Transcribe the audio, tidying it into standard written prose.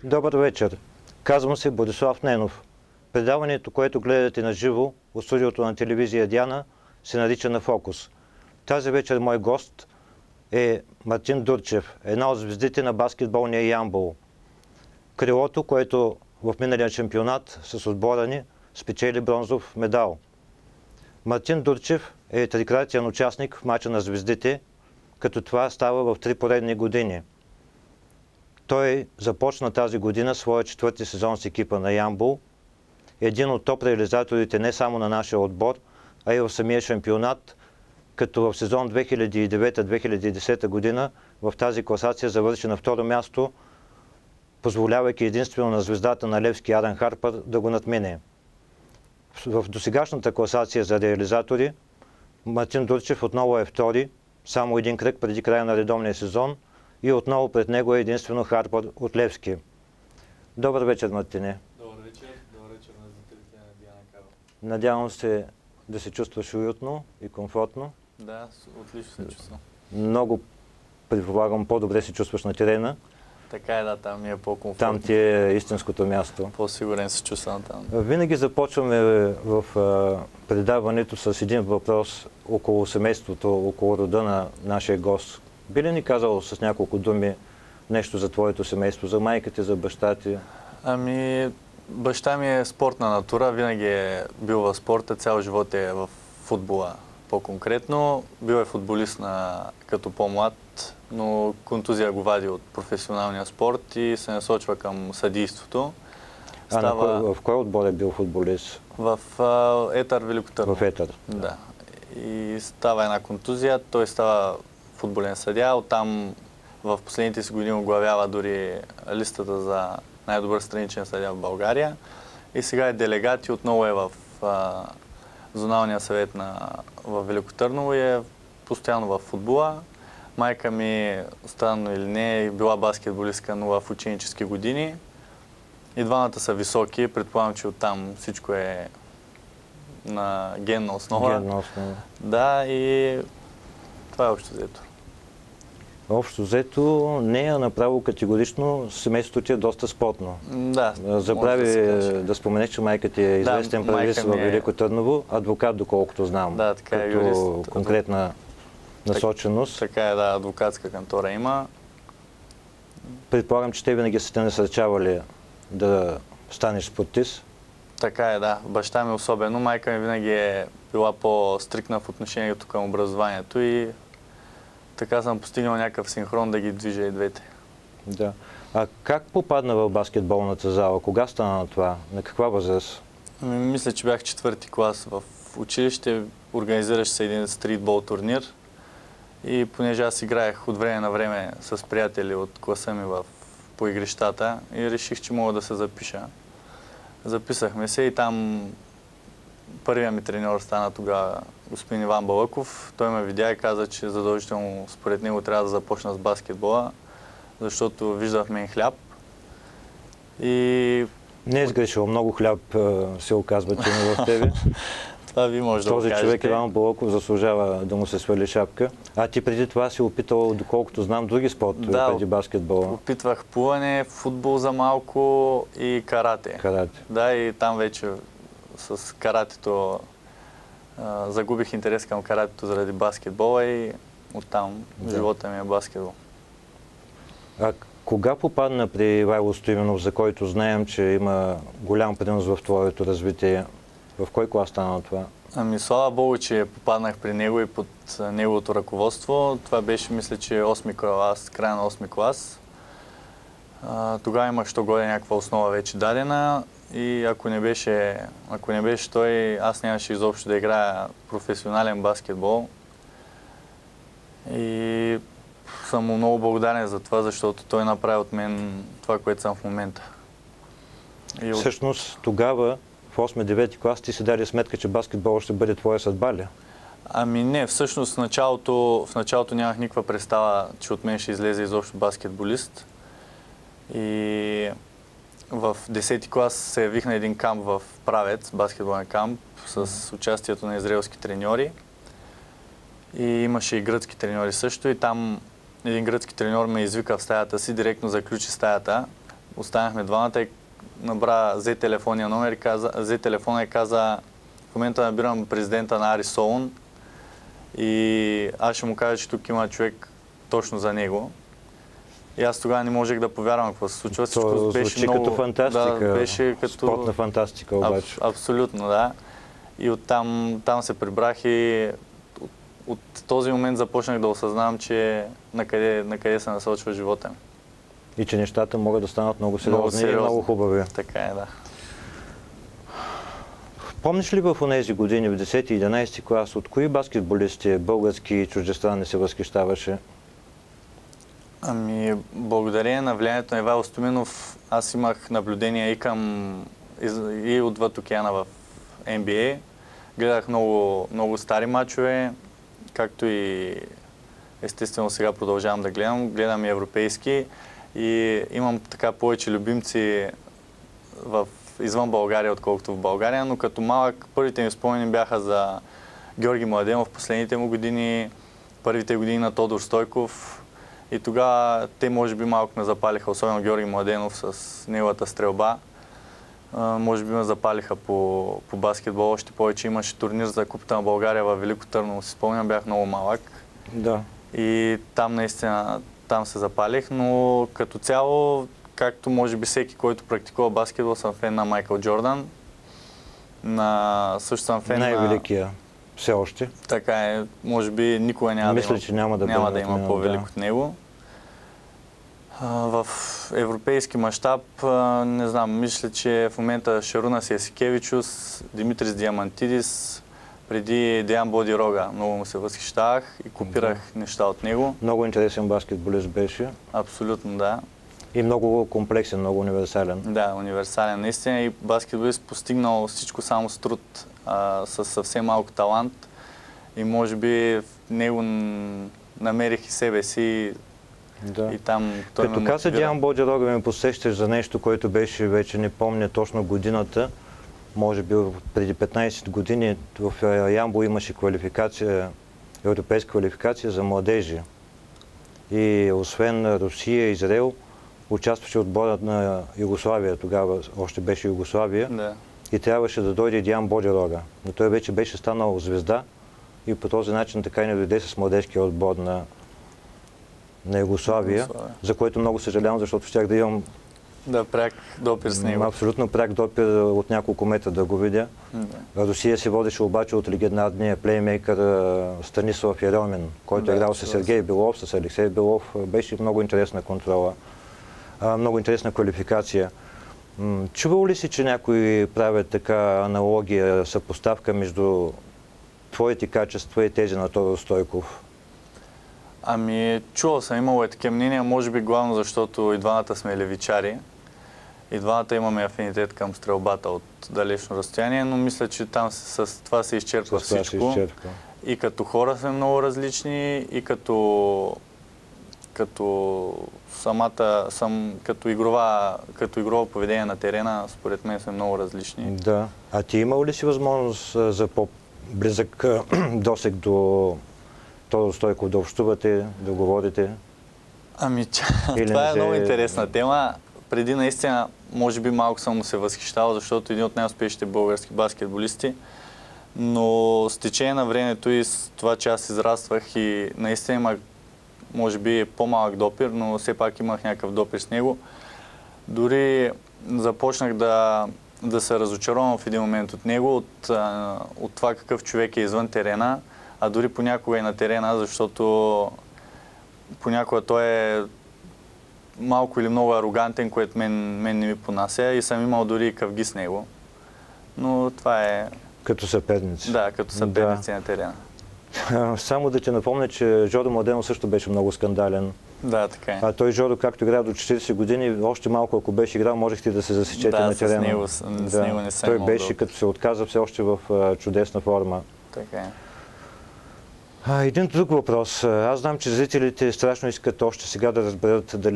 Добър вечер. Казвам се Борислав Ненов. Предаването, което гледате на живо от студиото на телевизия Диана, се нарича На фокус. Тази вечер мой гост е Мартин Дурчев, една от звездите на баскетболния Ямбол. Крилото, което в миналия шампионат с отбора ни спечели бронзов медал. Мартин Дурчев е трикратен участник в мача на звездите, като това става в 3 поредни години. Той започна тази година своя 4-ти сезон с екипа на Ямбол, един от топ реализаторите не само на нашия отбор, а и в самия шампионат, като в сезон 2009-2010 година в тази класация завърши на второ място, позволявайки единствено на звездата на Левски Адан Харпър да го надмине. В досегашната класация за реализатори Мартин Дурчев отново е втори, само един кръг преди края на редовния сезон, и отново пред него е единствено Харпър от Левски. Добър вечер, Мартине. Добър вечер на зрителите на Диана Кава. Надявам се да се чувстваш уютно и комфортно. Да, отлично се чувствам. Много предполагам, по-добре се чувстваш на терена. Така е, да, там ми е по-комфортно. Там ти е истинското място. По-сигурен се чувствам там. Винаги започваме в предаването с един въпрос около семейството, около рода на нашия гост. Би ли ни казал с няколко думи нещо за твоето семейство, за майка ти, за баща ти? Ами, баща ми е спортна натура, винаги е бил в спорта, цял живот е в футбола по-конкретно. Бил е футболист като по-млад, но контузия го вади от професионалния спорт и се насочва към съдийството. В кой отбор е бил футболист? В Етър Велико Търново. В Етър? Да. И става една контузия, той става футболен съдия. Оттам в последните си години оглавява дори листата за най-добър страничен съдия в България. И сега е делегат и отново е в зоналния съвет в Велико Търново и е постоянно в футбола. Майка ми, странно или не, е била баскетболистка, но в ученически години. И двамата са високи. Предполагам, че оттам всичко е на генна основа. Генна основа. Да, и това е общо взето. Общо взето не е направо категорично, семейството ти е доста спортно. Да. Забрави да споменеш, че майка ти е известен правист в Велико Търново, адвокат, доколкото знам. Да, така е, като юрист. Конкретна насоченост. Така е, да, адвокатска кантора има. Предполагам, че те винаги са те насърчавали да станеш спортист. Така е, да. Баща ми особено. Майка ми винаги е била по-стрикна в отношението към образованието и така съм постигнал някакъв синхрон да ги движа и двете. Да. А как попадна в баскетболната зала? Кога стана това? На каква възраст? Мисля, че бях 4-ти клас в училище. Организираше се един стритбол турнир. И понеже аз играех от време на време с приятели от класа ми по игрищата и реших, че мога да се запиша. Записахме се и там първият ми треньор стана тогава господин Иван Балъков. Той ме видя и каза, че задължително според него трябва да започна с баскетбола, защото вижда в мен хляб. И... Не е сгрешил, много хляб се оказва, че има в тебе. Това ви може да го кажете. Този човек Иван Балъков заслужава да му се свали шапка. А ти преди това си опитал, доколкото знам, други спортове преди баскетбола. Опитвах плуване, футбол за малко и карате. Карате. Да, и там вече с каратето загубих интерес към каратето заради баскетбола и оттам живота ми е баскетбол. А кога попадна при Вайло Стоименов, за който знаем, че има голям принос в твоето развитие? В кой клас стана това? Ами, слава Богу, че попаднах при него и под неговото ръководство. Това беше, мисля, че 8-ми клас, края на 8-ми клас. Тогава имах що годе някаква основа вече дадена и ако не беше той, аз нямаше изобщо да играя професионален баскетбол. И съм му много благодарен за това, защото той направи от мен това, което съм в момента. Всъщност тогава, в 8-9 клас, ти си даде сметка, че баскетбол ще бъде твоя съдба ли? Ами не, всъщност в началото нямах никаква представа, че от мен ще излезе изобщо баскетболист. И в 10-ти клас се явих на един камп в Правец, баскетболен камп, с участието на израелски треньори. И имаше и гръцки треньори също. И там един гръцки треньор ме извика в стаята си, директно заключи стаята. останахме двамата и взе телефонния номер, взе телефона и каза: в момента набирам президента на Ари Солун и аз ще му кажа, че тук има човек точно за него. И аз тогава не можех да повярвам какво се случва. То звучи като фантастика, да, беше като спортна фантастика обаче. Абсолютно, да. И оттам се прибрах и от този момент започнах да осъзнавам, че на къде се насочва живота ми. И че нещата могат да станат много сериозни и много хубави. Така е, да. Помниш ли в онези години, в 10 и 11 клас, от кои баскетболисти, български и чуждестранни, се възхищаваше? Ами, благодарение на влиянието на Ивайло Стоименов, аз имах наблюдения и отвъд океана в NBA. Гледах много стари мачове, както и естествено сега продължавам да гледам. Гледам и европейски и имам така повече любимци извън България, отколкото в България, но като малък първите ми спомени бяха за Георги Младенов в последните му години, първите години на Тодор Стойков. И тогава те може би малко ме запалиха, особено Георги Младенов с неговата стрелба. Може би ме запалиха по баскетбол. Още повече имаше турнир за Купата на България във Велико Търново. Си спомням, бях много малък. Да. И там наистина се запалих, но като цяло, както може би всеки, който практикува баскетбол, съм фен на Майкъл Джордан. Също съм фен най-великия все още. Така е, може би никога няма да има по-велик от него. В европейски мащаб, не знам, мисля, че в момента Шарунас Ясикевичус, Димитрис Диамантидис, преди Деян Бодирога. Много му се възхищавах и копирах неща от него. Много интересен баскетболист беше. Абсолютно, да. И много комплексен, много универсален. Да, универсален. Наистина и баскетболист постигнал всичко само с труд, с съвсем малко талант. И може би в него намерих и себе си. Да. И там той като каза Деян Бодирога, ме посещаш за нещо, което беше, вече не помня точно годината, може би преди 15 години в Ямбол имаше европейска квалификация за младежи. И освен Русия и Израел, участваше отборът на Югославия, тогава още беше Югославия. Да. И трябваше да дойде Деян Бодирога. Но той вече беше станал звезда и по този начин така и не дойде с младежкия отбор на Югославия, за което много съжалявам, защото щях да имам пряк допир с него. Абсолютно пряк допир от няколко метра да го видя. Да. Русия се водеше обаче от легендарния плеймейкър Станислав Еремин, който е играл с Сергей Белов, с Алексей Белов. Беше много интересна контрола, много интересна квалификация. Чувал ли си, че някои правят така аналогия, съпоставка между твоите качества и тези на Тодор Стойков? Ами, чувал съм, имало такива мнения, може би главно защото и двамата сме левичари. И двамата имаме афинитет към стрелбата от далечно разстояние, но мисля, че там с това се изчерпва всичко. И като хора сме много различни, и като игрово поведение на терена, според мен сме много различни. Да. А ти имал ли си възможност за по-близък досег до Тодор Стойков, да общувате, да говорите? Ами, това е много интересна тема. Преди наистина, може би малко съм му се възхищавал, защото един от най-успешните български баскетболисти. Но с течение на времето и с това, че аз израствах и наистина имах, може би, по-малък допир, но все пак имах някакъв допир с него. Дори започнах да се разочаровам в един момент от него, от това какъв човек е извън терена, а дори понякога и на терена, защото понякога той е малко или много арогантен, което мен не ми понася и съм имал дори къвги с него. Но това е... Като съперници. Да, като съперници на терена. Само да ти напомня, че Жодо Младенов също беше много скандален. Да, така е. А той Жодо, както играе до 40 години, още малко ако беше играл, можехте да се засечете на терена. С него не съм той беше, като се отказа, все още в чудесна форма. Така е. Един друг въпрос. Аз знам, че зрителите страшно искат още сега да разберат дали